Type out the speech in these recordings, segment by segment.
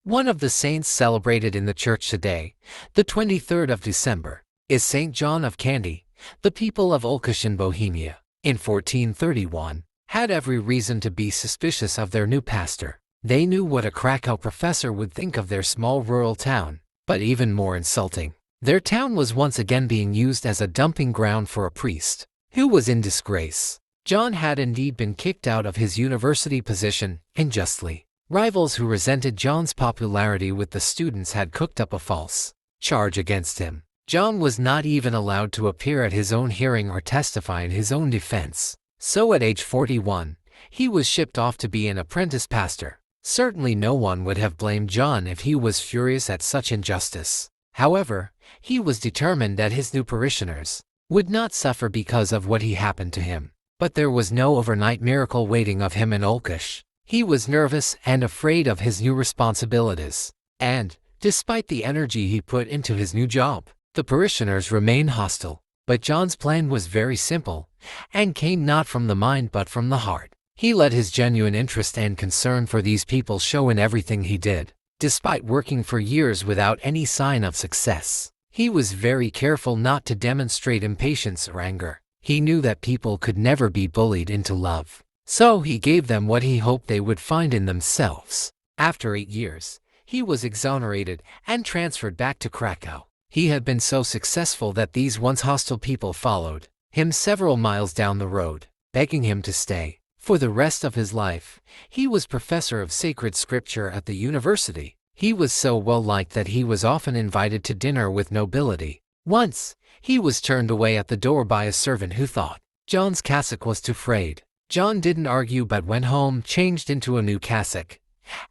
One of the saints celebrated in the church today, the 23rd of December, is Saint John of Kanty. The people of Olkusz in Bohemia, in 1431, had every reason to be suspicious of their new pastor. They knew what a Krakow professor would think of their small rural town, but even more insulting, their town was once again being used as a dumping ground for a priest who was in disgrace. John had indeed been kicked out of his university position, and justly. Rivals who resented John's popularity with the students had cooked up a false charge against him. John was not even allowed to appear at his own hearing or testify in his own defense. So at age 41, he was shipped off to be an apprentice pastor. Certainly no one would have blamed John if he was furious at such injustice. However, he was determined that his new parishioners would not suffer because of what he happened to him. But there was no overnight miracle waiting of him in Olkusz. He was nervous and afraid of his new responsibilities. And, despite the energy he put into his new job, the parishioners remained hostile. But John's plan was very simple, and came not from the mind but from the heart. He let his genuine interest and concern for these people show in everything he did. Despite working for years without any sign of success, he was very careful not to demonstrate impatience or anger. He knew that people could never be bullied into love. So he gave them what he hoped they would find in themselves. After 8 years, he was exonerated and transferred back to Krakow. He had been so successful that these once hostile people followed him several miles down the road, begging him to stay. For the rest of his life, he was professor of sacred scripture at the university. He was so well liked that he was often invited to dinner with nobility. Once, he was turned away at the door by a servant who thought John's cassock was too frayed. John didn't argue but went home, changed into a new cassock,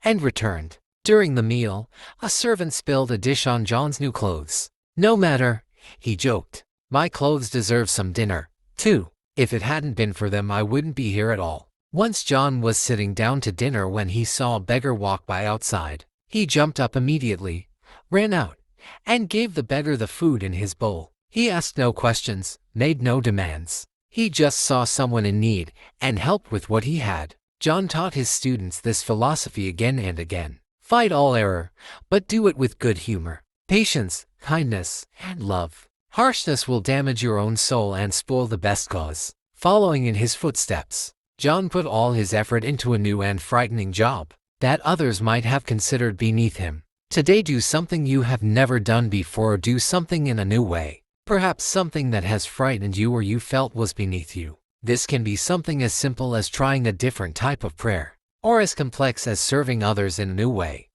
and returned. During the meal, a servant spilled a dish on John's new clothes. "No matter," he joked. "My clothes deserve some dinner, too. If it hadn't been for them I wouldn't be here at all." Once John was sitting down to dinner when he saw a beggar walk by outside. He jumped up immediately, ran out, and gave the beggar the food in his bowl. He asked no questions, made no demands. He just saw someone in need and helped with what he had. John taught his students this philosophy again and again. Fight all error, but do it with good humor, patience, kindness, and love. Harshness will damage your own soul and spoil the best cause. Following in his footsteps, John put all his effort into a new and frightening job that others might have considered beneath him. Today, do something you have never done before, or do something in a new way. Perhaps something that has frightened you or you felt was beneath you. This can be something as simple as trying a different type of prayer, or as complex as serving others in a new way.